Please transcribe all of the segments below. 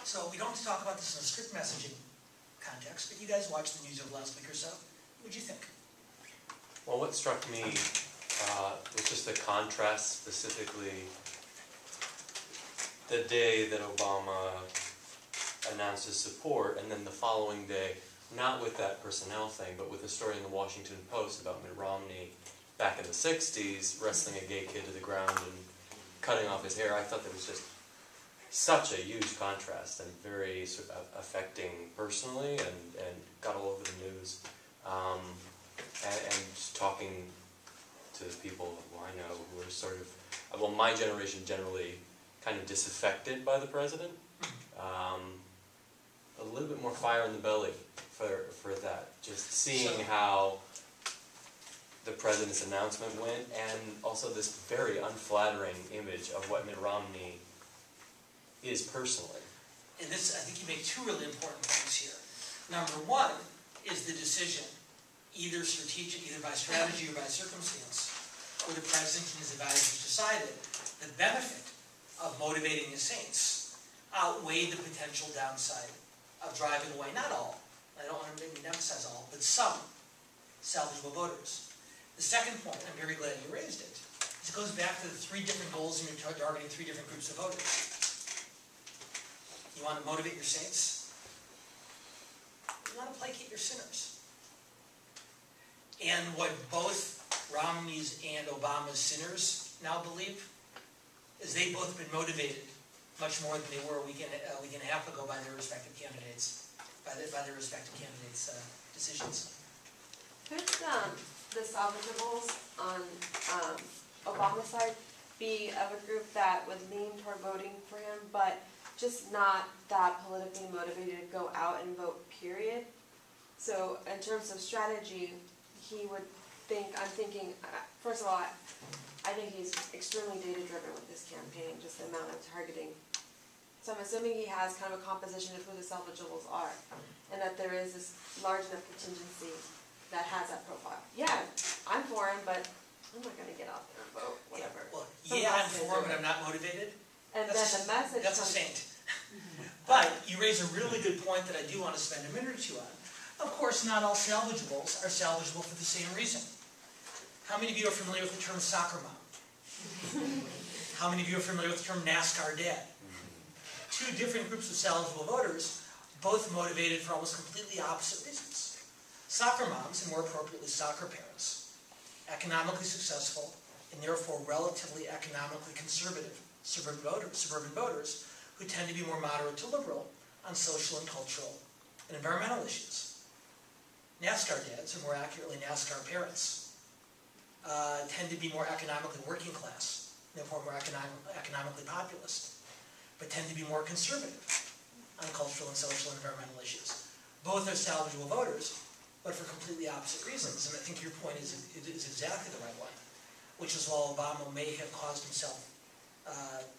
So we don't have to talk about this in a strict messaging context, but you guys watched the news over the last week or so. What did you think? Well, what struck me was just the contrast, specifically the day that Obama announced his support, and then the following day, not with that personnel thing, but with a story in the Washington Post about Mitt Romney back in the 60s, wrestling a gay kid to the ground and cutting off his hair. I thought that was just such a huge contrast and very sort of affecting personally, and got all over the news. And just talking to people who I know who are sort of, well, my generation generally kind of disaffected by the president. A little bit more fire in the belly for that. Just seeing how the president's announcement went, and also this very unflattering image of what Mitt Romney is personally. And this, I think you make two really important points here. Number one is the decision, either strategic, either by strategy or by circumstance, where the president and his advisors decided the benefit of motivating the saints outweighed the potential downside of driving away, not all, I don't want to emphasize all, but some salvageable voters. The second point, I'm very glad you raised it, is it goes back to the three different goals, and you're targeting three different groups of voters. You want to motivate your saints. You want to placate your sinners. And what both Romney's and Obama's sinners now believe is they've both been motivated much more than they were a week and a half ago by their respective candidates, decisions. Could the salvageables on Obama's side be of a group that would lean toward voting for him, but just not that politically motivated to go out and vote, period? So in terms of strategy, he would think, I'm thinking, first of all, I think he's extremely data-driven with this campaign, just the amount of targeting. So I'm assuming he has kind of a composition of who the salvageables are, and that there is this large enough contingency that has that profile. Yeah, I'm for him, but I'm not going to get out there and vote, whatever. Well, yeah, I'm for him, but I'm not motivated. And then the message... That's a saint. But you raise a really good point that I do want to spend a minute or two on. Of course, not all salvageables are salvageable for the same reason. How many of you are familiar with the term soccer mom? How many of you are familiar with the term NASCAR dad? Two different groups of salvageable voters, both motivated for almost completely opposite reasons. Soccer moms, and more appropriately soccer parents, economically successful and therefore relatively economically conservative suburban voters who tend to be more moderate to liberal on social and cultural and environmental issues. NASCAR dads, or more accurately NASCAR parents, tend to be more economically working class, therefore more economically populist, but tend to be more conservative on cultural and social and environmental issues. Both are salvageable voters, but for completely opposite reasons. And I think your point is exactly the right one, which is while Obama may have caused himself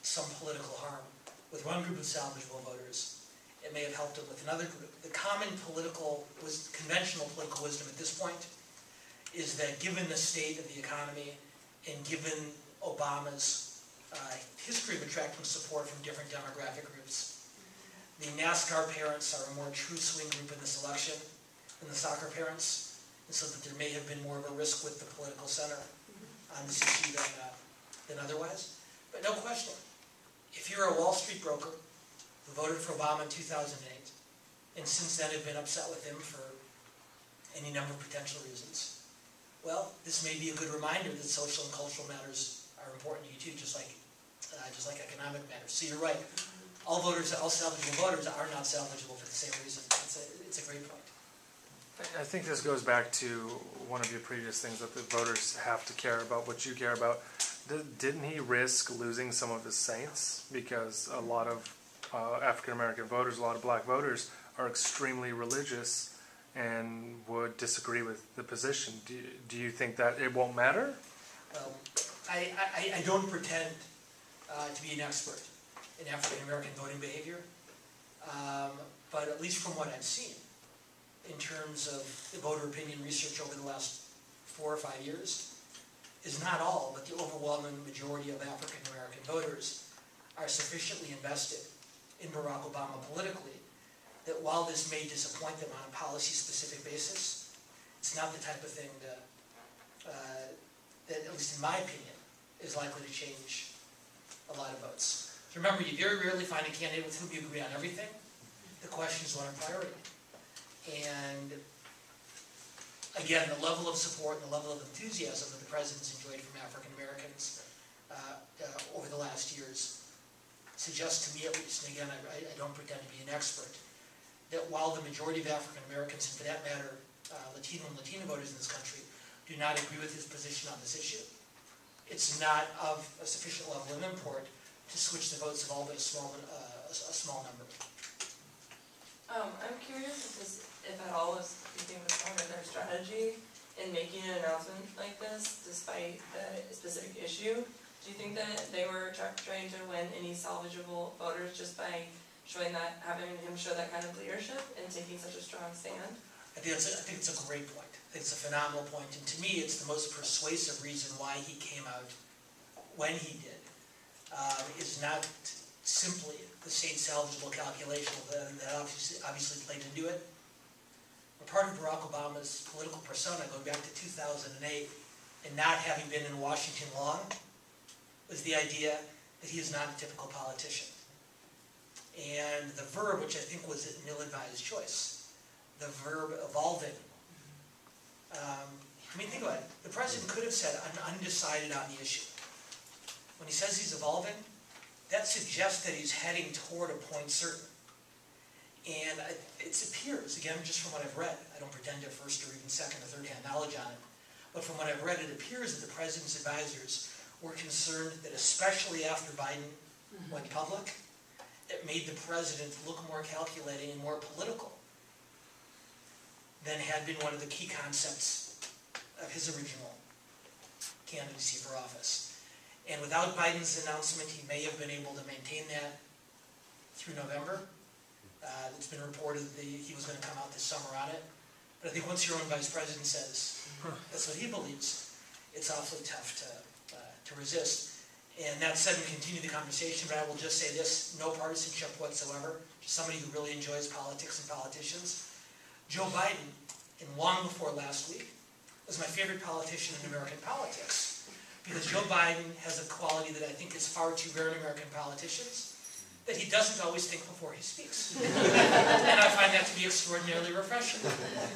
some political harm with one group of salvageable voters, it may have helped him with another group. The common conventional political wisdom at this point is that given the state of the economy and given Obama's history of attracting support from different demographic groups, the NASCAR parents are a more true swing group in this election than the soccer parents, and so that there may have been more of a risk with the political center on this issue than otherwise. But no question, if you're a Wall Street broker who voted for Obama in 2008, and since then have been upset with him for any number of potential reasons, well, this may be a good reminder that social and cultural matters are important to you too, just like economic matters. So you're right. All salvageable voters are not salvageable for the same reason. It's a great point. I think this goes back to one of your previous things, that the voters have to care about what you care about. Didn't he risk losing some of his saints? Because a lot of African-American voters, a lot of black voters, are extremely religious and would disagree with the position. Do you think that it won't matter? I don't pretend to be an expert in African-American voting behavior, but at least from what I've seen, in terms of the voter opinion research over the last 4 or 5 years, is not all, but the overwhelming majority of African-American voters are sufficiently invested in Barack Obama politically, that while this may disappoint them on a policy-specific basis, it's not the type of thing that, at least in my opinion, is likely to change a lot of votes. So remember, you very rarely find a candidate with whom you agree on everything. The question is what a priority. And again, the level of support and the level of enthusiasm that the president's enjoyed from African Americans over the last years suggests to me, at least, and again, I don't pretend to be an expert, that while the majority of African Americans, and for that matter, Latino and Latina voters in this country, do not agree with his position on this issue, it's not of a sufficient level of import to switch the votes of all but a small number. I'm curious if at all was thinking was part of their strategy in making an announcement like this, despite the specific issue. Do you think that they were trying to win any salvageable voters just by showing that, having him show that kind of leadership and taking such a strong stand? I think it's a great point. I think it's a phenomenal point, and to me, it's the most persuasive reason why he came out when he did. Is not simply the same salvageable calculation that obviously played into it. But part of Barack Obama's political persona, going back to 2008, and not having been in Washington long, was the idea that he is not a typical politician. And the verb, which I think was an ill-advised choice, the verb evolving. I mean, think about it. The president could have said, I'm undecided on the issue. When he says he's evolving, that suggests that he's heading toward a point certain. And it appears, again, just from what I've read, I don't pretend to have first or even second or third-hand knowledge on it, but from what I've read, it appears that the president's advisors were concerned that especially after Biden went public, it made the president look more calculating and more political than had been one of the key concepts of his original candidacy for office. And without Biden's announcement, he may have been able to maintain that through November. It's been reported that he was going to come out this summer on it. But I think once your own vice president says that's what he believes, it's awfully tough to resist. And that said, we continue the conversation, but I will just say this, no partisanship whatsoever, just somebody who really enjoys politics and politicians. Joe Biden, and long before last week, was my favorite politician in American politics. Because Joe Biden has a quality that I think is far too rare in American politicians, that he doesn't always think before he speaks. And I find that to be extraordinarily refreshing.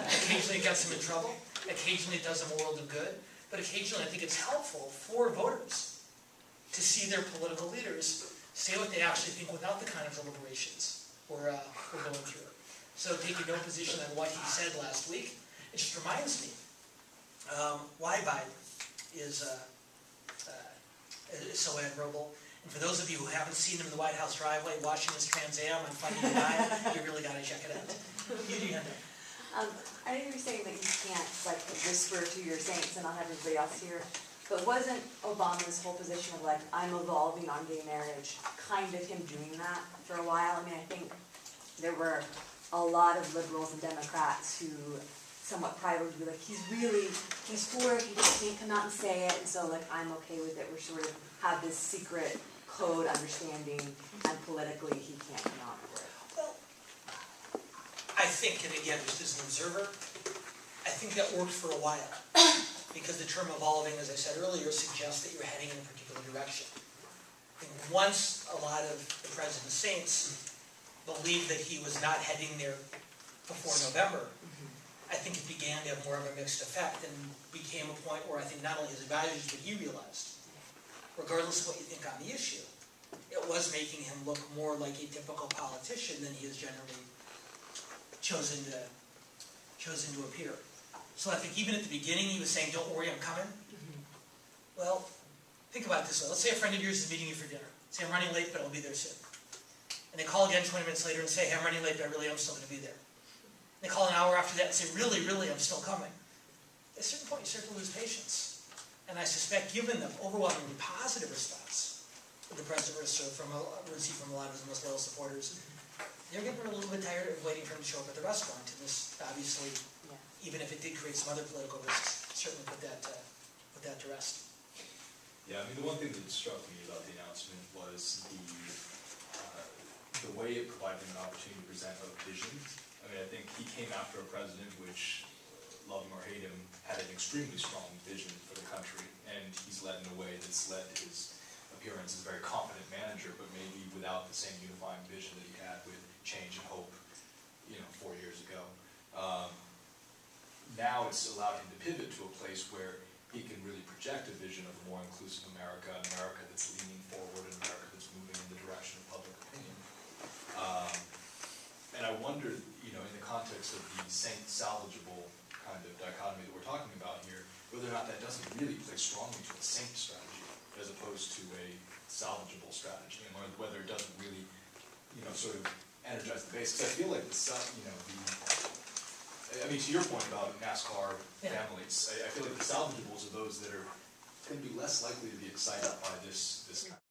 Occasionally it gets him in trouble, occasionally it does him a world of good, but occasionally I think it's helpful for voters to see their political leaders say what they actually think without the kind of deliberations we're going through. So taking no position on what he said last week, it just reminds me why Biden is so admirable. And for those of you who haven't seen him in the White House driveway washing his Trans Am on Funny Night, you really got to check it out. You do, Heather. I know you were saying that you can't like whisper to your saints and not have everybody else hear, but wasn't Obama's whole position of like, I'm evolving on gay marriage, kind of him doing that for a while? I mean, I think there were a lot of liberals and Democrats who somewhat privately would be like, he's for it, he just can't come out and say it, and so like, I'm okay with it. We're sort of have this secret code understanding, and politically he can't come out for it. Well, I think, and again, just as an observer, I think that worked for a while. Because the term evolving, as I said earlier, suggests that you're heading in a particular direction. I think once a lot of the president's saints believed that he was not heading there before November, I think it began to have more of a mixed effect and became a point where I think not only his advisors, but he realized, regardless of what you think on the issue, it was making him look more like a typical politician than he has generally chosen to appear. So I think even at the beginning he was saying, don't worry, I'm coming. Well, think about it this way. Let's say a friend of yours is meeting you for dinner. Say, I'm running late, but I'll be there soon. And they call again 20 minutes later and say, hey, I'm running late, but I really am still going to be there. And they call an hour after that and say, really, I'm still coming. At a certain point, you start to lose patience. And I suspect, given the overwhelmingly positive response that the president received from a lot of his most loyal supporters, they're getting a little bit tired of waiting for him to show up at the restaurant. And this, obviously, even if it did create some other political risks, certainly put that to rest. Yeah, I mean, the one thing that struck me about the announcement was the way it provided him an opportunity to present a vision. I mean, I think he came after a president which, love him or hate him, had an extremely strong vision for the country, and he's led in a way that's led to his appearance as a very confident manager, but maybe without the same unifying vision that he had with change and hope, 4 years ago. Now it's allowed him to pivot to a place where he can really project a vision of a more inclusive America, an America that's leaning forward, an America that's moving in the direction of public opinion. And I wonder, in the context of the saint salvageable kind of dichotomy that we're talking about here, whether or not that doesn't really play strongly to a saint strategy as opposed to a salvageable strategy, and whether it doesn't really, sort of energize the base. Because I feel like to your point about NASCAR families, I feel like the salvageables are those that are going to be less likely to be excited by this kind of